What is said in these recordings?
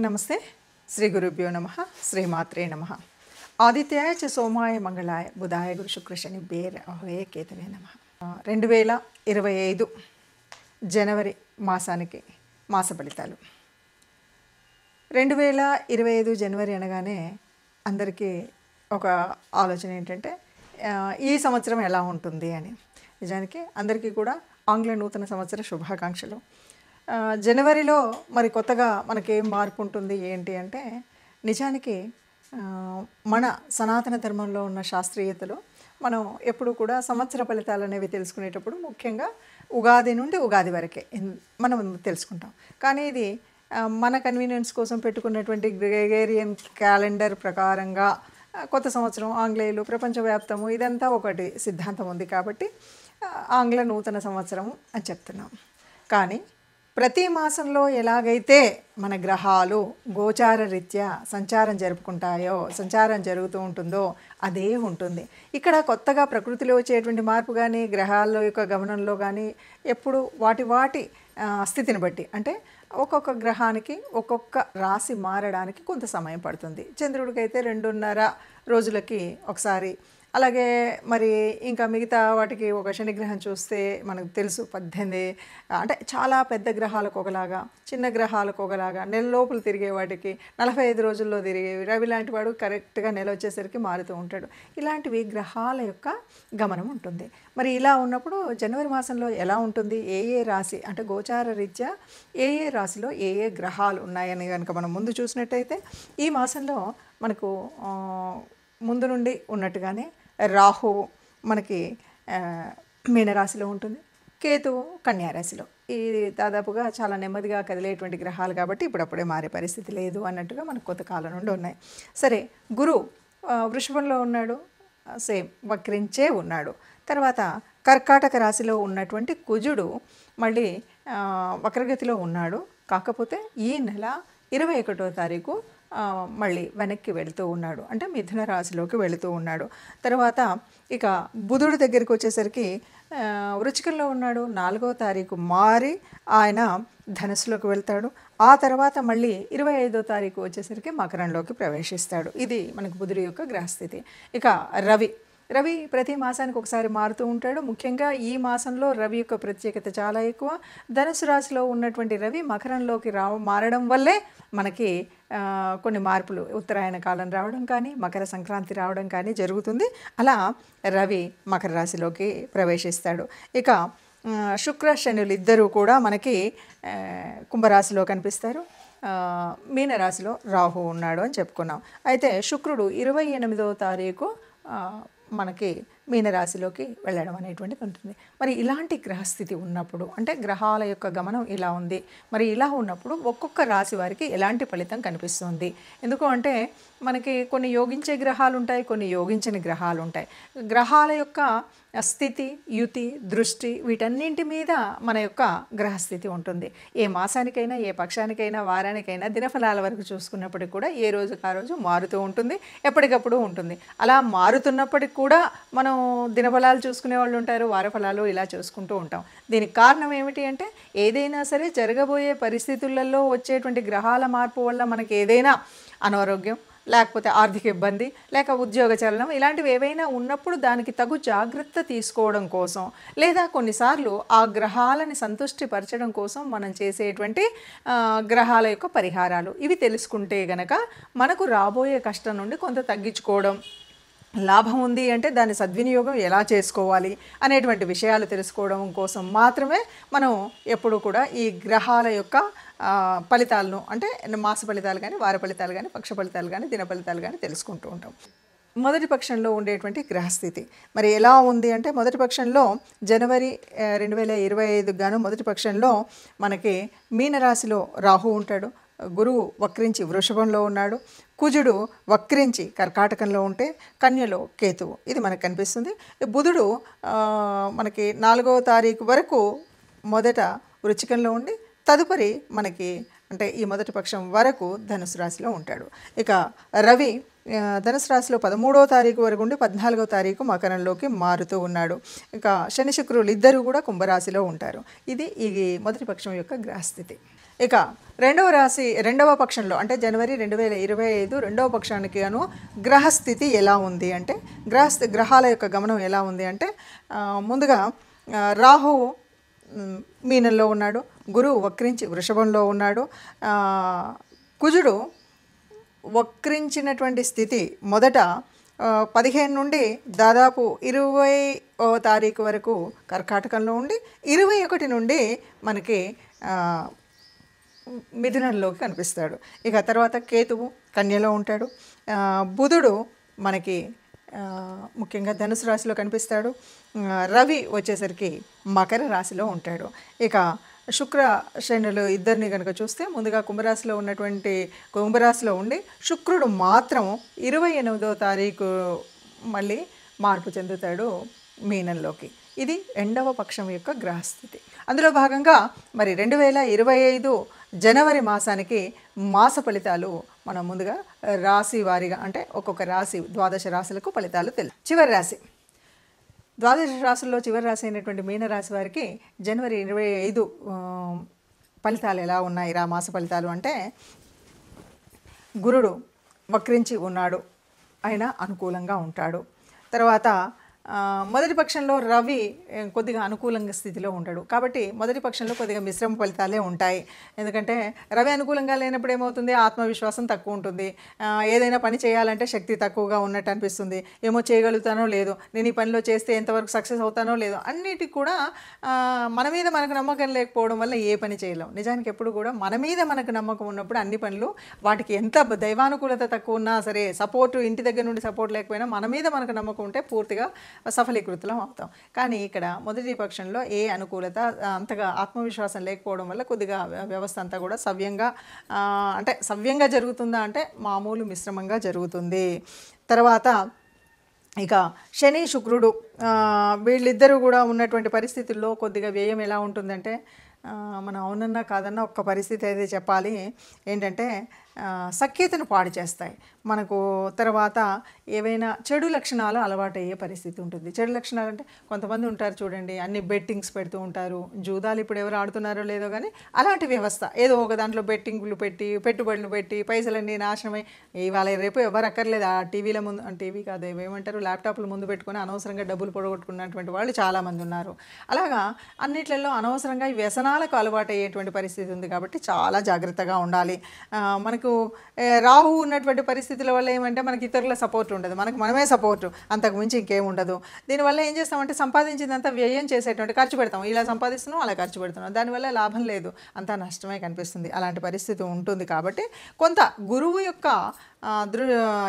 నమస్తే. శ్రీ గురుభ్యో నమః. శ్రీమాత్రే నమః. ఆదిత్యాయ చ సోమాయ మంగళాయ బుధాయ గురు శుక్ర శని బేరహే కేతవే నమః. 2025 జనవరి మాసానికి మాస ఫలితాలు. 2025 జనవరి అనగానే అందరికీ ఒక ఆలోచన ఏంటంటే ఈ సంవత్సరం ఎలా ఉంటుంది అని. నిజానికి అందరికీ కూడా ఆంగ్ల నూతన సంవత్సర శుభాకాంక్షలు. జనవరిలో మరి కొత్తగా మనకేం మార్పు ఉంటుంది ఏంటి అంటే, నిజానికి మన సనాతన ధర్మంలో ఉన్న శాస్త్రీయతలో మనం ఎప్పుడు కూడా సంవత్సర ఫలితాలు అనేవి తెలుసుకునేటప్పుడు ముఖ్యంగా ఉగాది నుండి ఉగాది వరకే మనం తెలుసుకుంటాం. కానీ ఇది మన కన్వీనియన్స్ కోసం పెట్టుకున్నటువంటి గ్రెగేరియన్ క్యాలెండర్ ప్రకారంగా కొత్త సంవత్సరం ఆంగ్లేయులు ప్రపంచవ్యాప్తము ఇదంతా ఒకటి సిద్ధాంతం ఉంది కాబట్టి ఆంగ్ల నూతన సంవత్సరం అని చెప్తున్నాం. కానీ ప్రతి మాసంలో ఎలాగైతే మన గ్రహాలు గోచార రీత్యా సంచారం జరుగుతూ ఉంటుందో అదే ఉంటుంది. ఇక్కడ కొత్తగా ప్రకృతిలో వచ్చేటువంటి మార్పు కానీ గ్రహాల యొక్క గమనంలో కానీ ఎప్పుడు వాటి స్థితిని బట్టి, అంటే ఒక్కొక్క గ్రహానికి ఒక్కొక్క రాశి మారడానికి కొంత సమయం పడుతుంది. చంద్రుడికైతే 2.5 రోజులకి ఒకసారి, అలాగే మరి ఇంకా మిగతా వాటికి ఒక శనిగ్రహం చూస్తే మనకు తెలుసు 18, అంటే చాలా పెద్ద గ్రహాలకు ఒకలాగా, చిన్న గ్రహాలకు ఒకలాగా, నెల లోపల తిరిగే వాటికి 45 రోజుల్లో తిరిగేవి. రవి లాంటి వాడు కరెక్ట్గా నెల వచ్చేసరికి మారుతూ ఉంటాడు. ఇలాంటివి గ్రహాల యొక్క గమనం ఉంటుంది. మరి ఇలా ఉన్నప్పుడు జనవరి మాసంలో ఎలా ఉంటుంది, ఏ రాశి అంటే గోచార రీత్యా ఏ రాశిలో ఏ గ్రహాలు ఉన్నాయని కనుక మనం ముందు చూసినట్టయితే ఈ మాసంలో మనకు ముందు నుండి ఉన్నట్టుగానే రాహువు మనకి మీనరాశిలో ఉంటుంది, కేతువు కన్యారాశిలో. ఇది దాదాపుగా చాలా నెమ్మదిగా కదిలేటువంటి గ్రహాలు కాబట్టి ఇప్పుడప్పుడే మారే పరిస్థితి లేదు అన్నట్టుగా మనకు కొంత కాలం నుండి ఉన్నాయి. సరే, గురువు వృషభంలో ఉన్నాడు, సేమ్ వక్రించే ఉన్నాడు. తర్వాత కర్కాటక రాశిలో ఉన్నటువంటి కుజుడు మళ్ళీ వక్రగతిలో ఉన్నాడు. కాకపోతే ఈ నెల 21వ తారీఖు మళ్ళీ వెనక్కి వెళుతూ ఉన్నాడు, అంటే మిథున రాశిలోకి వెళుతూ ఉన్నాడు. తర్వాత ఇక బుధుడి దగ్గరికి వచ్చేసరికి వృచ్చికంలో ఉన్నాడు, 4వ తారీఖు మారి ఆయన ధనుస్సులోకి వెళ్తాడు. ఆ తర్వాత మళ్ళీ 25వ తారీఖు వచ్చేసరికి మకరంలోకి ప్రవేశిస్తాడు. ఇది మనకు బుధుడి యొక్క గ్రహస్థితి. ఇక రవి ప్రతి మాసానికి ఒకసారి మారుతూ ఉంటాడు. ముఖ్యంగా ఈ మాసంలో రవి యొక్క ప్రత్యేకత చాలా ఎక్కువ. ధనుసు రాశిలో ఉన్నటువంటి రవి మకరంలోకి మారడం వల్లే మనకి కొన్ని మార్పులు, ఉత్తరాయణ కాలం రావడం కానీ మకర సంక్రాంతి రావడం కానీ జరుగుతుంది. అలా రవి మకర రాశిలోకి ప్రవేశిస్తాడు. ఇక శుక్ర శనులు ఇద్దరూ కూడా మనకి కుంభరాశిలో కనిపిస్తారు. మీనరాశిలో రాహు ఉన్నాడు అని చెప్పుకున్నాం. అయితే శుక్రుడు 28వ తారీఖు మనకి మీనరాశిలోకి వెళ్ళడం అనేటువంటిది ఉంటుంది. మరి ఇలాంటి గ్రహస్థితి ఉన్నప్పుడు, అంటే గ్రహాల యొక్క గమనం ఇలా ఉంది, మరి ఇలా ఉన్నప్పుడు ఒక్కొక్క రాశి వారికి ఎలాంటి ఫలితం కనిపిస్తుంది? ఎందుకు అంటే మనకి కొన్ని యోగించే గ్రహాలు ఉంటాయి, కొన్ని యోగించని గ్రహాలు ఉంటాయి. గ్రహాల యొక్క స్థితి, యుతి, దృష్టి వీటన్నింటి మీద మన యొక్క గ్రహస్థితి ఉంటుంది. ఏ మాసానికైనా, ఏ పక్షానికైనా, వారానికైనా దినఫలాల వరకు చూసుకున్నప్పటికి కూడా ఏ రోజుకి ఆ రోజు మారుతూ ఉంటుంది, ఎప్పటికప్పుడు ఉంటుంది. అలా మారుతున్నప్పటికి కూడా మనం దినఫలాలు చూసుకునే వాళ్ళు ఉంటారు, వారఫలాలు ఇలా చూసుకుంటూ ఉంటాం. దీనికి కారణం ఏమిటి అంటే, ఏదైనా సరే జరగబోయే పరిస్థితులలో వచ్చేటువంటి గ్రహాల మార్పు వల్ల మనకి ఏదైనా అనారోగ్యం, లేకపోతే ఆర్థిక ఇబ్బంది, లేక ఉద్యోగ చలనం ఇలాంటివి ఏవైనా ఉన్నప్పుడు దానికి తగు జాగ్రత్త తీసుకోవడం కోసం, లేదా కొన్నిసార్లు ఆ గ్రహాలని సంతృష్టిపరచడం కోసం మనం చేసేటువంటి గ్రహాల యొక్క పరిహారాలు ఇవి తెలుసుకుంటే గనక మనకు రాబోయే కష్టం నుండి కొంత తగ్గించుకోవడం, లాభం ఉంది అంటే దాని సద్వినియోగం ఎలా చేసుకోవాలి అనేటువంటి విషయాలు తెలుసుకోవడం కోసం మాత్రమే మనం ఎప్పుడు కూడా ఈ గ్రహాల యొక్క ఫలితాలను, అంటే మాస ఫలితాలు కానీ, వార ఫలితాలు కానీ, పక్ష ఫలితాలు కానీ, దిన ఫలితాలు కానీ తెలుసుకుంటూ ఉంటాం. మొదటి పక్షంలో ఉండేటువంటి గ్రహస్థితి మరి ఎలా ఉంది అంటే, మొదటి పక్షంలో జనవరి 2025 గాను మొదటి పక్షంలో మనకి మీనరాశిలో రాహు ఉంటాడు, గురువు వక్రించి వృషభంలో ఉన్నాడు, కుజుడు వక్రించి కర్కాటకంలో ఉంటే కన్యలో కేతువు, ఇది మనకు కనిపిస్తుంది. బుధుడు మనకి 4వ తారీఖు వరకు మొదట వృచ్చికంలో ఉండి తదుపరి మనకి, అంటే ఈ మొదటి పక్షం వరకు ధనుసు రాశిలో ఉంటాడు. ఇక రవి ధనుసు రాశిలో 13వ తారీఖు వరకు ఉండి 14వ తారీఖు మకరంలోకి మారుతూ ఉన్నాడు. ఇక శని శుక్రులు ఇద్దరు కూడా కుంభరాశిలో ఉంటారు. ఇది ఈ మొదటి పక్షం యొక్క గ్రహస్థితి. ఇక రెండవ రాశి రెండవ పక్షంలో అంటే జనవరి 2025 రెండవ పక్షానికి గాను గ్రహస్థితి ఎలా ఉంది అంటే గ్రహాల యొక్క గమనం ఎలా ఉంది అంటే ముందుగా రాహువు మీనంలో ఉన్నాడు, గురువు వక్రించి వృషభంలో ఉన్నాడు, కుజుడు వక్రించినటువంటి స్థితి మొదట 15 నుండి దాదాపు 20వ తారీఖు వరకు కర్కాటకంలో ఉండి 21 నుండి మనకి మిథునంలోకి కనిపిస్తాడు. ఇక తర్వాత కేతువు కన్యలో ఉంటాడు, బుధుడు మనకి ముఖ్యంగా ధనుసు రాశిలో కనిపిస్తాడు, రవి వచ్చేసరికి మకర రాశిలో ఉంటాడు. ఇక శుక్ర శనులు ఇద్దరిని కనుక చూస్తే ముందుగా కుంభరాశిలో ఉండి శుక్రుడు మాత్రం 28వ తారీఖు మళ్ళీ మార్పు చెందుతాడు మీనంలోకి. ఇది రెండవ పక్షం యొక్క గ్రహస్థితి. అందులో భాగంగా మరి 2025 జనవరి మాసానికి మాస ఫలితాలు మనం ముందుగా రాశి వారీగా అంటే ఒక్కొక్క రాశి 12 రాశులకు ఫలితాలు చివరి రాశి 12 రాశుల్లో చివరి రాశి అయినటువంటి మీనరాశి వారికి జనవరి 25 ఫలితాలు ఎలా ఉన్నాయి మాస ఫలితాలు అంటే గురుడు వక్రించి ఉన్నాడు, ఆయన అనుకూలంగా ఉంటాడు. తర్వాత మొదటి పక్షంలో రవి కొద్దిగా అనుకూలంగా స్థితిలో ఉంటాడు కాబట్టి మొదటి పక్షంలో కొద్దిగా మిశ్రమ ఫలితాలే ఉంటాయి. ఎందుకంటే రవి అనుకూలంగా లేనప్పుడు ఏమవుతుంది, ఆత్మవిశ్వాసం తక్కువ ఉంటుంది, ఏదైనా పని చేయాలంటే శక్తి తక్కువగా ఉన్నట్టు అనిపిస్తుంది, ఏమో చేయగలుగుతానో లేదో, నేను ఈ పనిలో చేస్తే ఎంతవరకు సక్సెస్ అవుతానో లేదో, అన్నిటికి కూడా మన మీద మనకు నమ్మకం లేకపోవడం వల్ల ఏ పని చేయలేం. నిజానికి ఎప్పుడు కూడా మన మీద మనకు నమ్మకం ఉన్నప్పుడు అన్ని పనులు వాటికి ఎంత దైవానుకూలత తక్కువ ఉన్నా సరే, సపోర్టు ఇంటి దగ్గర నుండి సపోర్ట్ లేకపోయినా మన మీద మనకు నమ్మకం ఉంటే పూర్తిగా సఫలీకృతులం అవుతాం. కానీ ఇక్కడ మొదటి పక్షంలో ఏ అనుకూలత అంతగా ఆత్మవిశ్వాసం లేకపోవడం వల్ల కొద్దిగా వ్యవస్థ అంతా కూడా సవ్యంగా జరుగుతుందా అంటే మామూలు మిశ్రమంగా జరుగుతుంది. తర్వాత ఇక శని శుక్రుడు వీళ్ళిద్దరూ కూడా ఉన్నటువంటి పరిస్థితుల్లో కొద్దిగా వ్యయం ఎలా ఉంటుందంటే మనం అవునన్నా కాదన్నా ఒక్క పరిస్థితి అయితే చెప్పాలి ఏంటంటే సఖ్యతను పాడు చేస్తాయి మనకు. తర్వాత ఏవైనా చెడు లక్షణాలు అలవాటు అయ్యే పరిస్థితి ఉంటుంది. చెడు లక్షణాలు అంటే కొంతమంది ఉంటారు చూడండి, అన్ని బెట్టింగ్స్ పెడుతూ ఉంటారు, జూదాలు ఇప్పుడు ఎవరు ఆడుతున్నారో లేదో కానీ అలాంటి వ్యవస్థ ఏదో ఒక దాంట్లో బెట్టింగ్లు పెట్టి పెట్టుబడులు పెట్టి పైసలన్నీ నాశనమై ఇవాళ రేపు ఎవరు అక్కర్లేదు ఆ టీవీల ముందు టీవీ కాదు ఏమంటారు ల్యాప్టాప్ల ముందు పెట్టుకొని అనవసరంగా డబ్బులు పొడగొట్టుకున్నటువంటి వాళ్ళు చాలామంది ఉన్నారు. అలాగా అన్నిట్లలో అనవసరంగా ఈ వ్యసనాలకు అలవాటు అయ్యేటువంటి పరిస్థితి ఉంది కాబట్టి చాలా జాగ్రత్తగా ఉండాలి. మనకు రాహు ఉన్నటువంటి పరిస్థితుల వల్ల ఏమంటే మనకి ఇతరుల సపోర్ట్ ఉండదు, మనకు మనమే సపోర్టు, అంతకు మించి ఇంకేం ఉండదు. దీనివల్ల ఏం చేస్తామంటే సంపాదించిందంతా వ్యయం చేసేటువంటి ఖర్చు పెడతాం, ఇలా సంపాదిస్తున్నాం అలా ఖర్చు పెడుతున్నాం, దానివల్ల లాభం లేదు, అంతా నష్టమే కనిపిస్తుంది. అలాంటి పరిస్థితి ఉంటుంది కాబట్టి కొంత గురువు యొక్క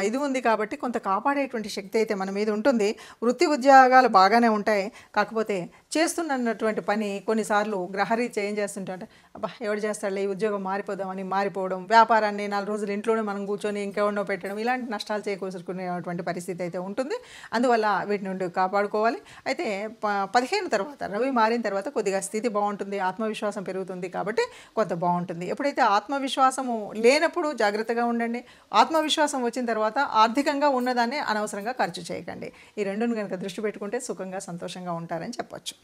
ఇది ఉంది కాబట్టి కొంత కాపాడేటువంటి శక్తి అయితే మన మీద ఉంటుంది. వృత్తి ఉద్యోగాలు బాగానే ఉంటాయి, కాకపోతే చేస్తున్నటువంటి పని కొన్నిసార్లు గ్రహరీత్యా ఏం చేస్తుంటే అబ్బా ఎవడు చేస్తాడులే ఈ ఉద్యోగం మారిపోదామని మారిపోవడం, వ్యాపారాన్ని 4 రోజులు ఇంట్లోనే మనం కూర్చొని ఇంకెవడో పెట్టడం, ఇలాంటి నష్టాలు చేకూర్చుకునేటువంటి పరిస్థితి అయితే ఉంటుంది. అందువల్ల వీటి నుండి కాపాడుకోవాలి. అయితే 15 తర్వాత రవి మారిన తర్వాత కొద్దిగా స్థితి బాగుంటుంది, ఆత్మవిశ్వాసం పెరుగుతుంది కాబట్టి కొంత బాగుంటుంది. ఎప్పుడైతే ఆత్మవిశ్వాసము లేనప్పుడు జాగ్రత్తగా ఉండండి, ఆత్మవిశ్వాసం వచ్చిన తర్వాత ఆర్థికంగా ఉన్నదాన్ని అనవసరంగా ఖర్చు చేయకండి. ఈ రెండును కనుక దృష్టి పెట్టుకుంటే సుఖంగా సంతోషంగా ఉంటారని చెప్పొచ్చు.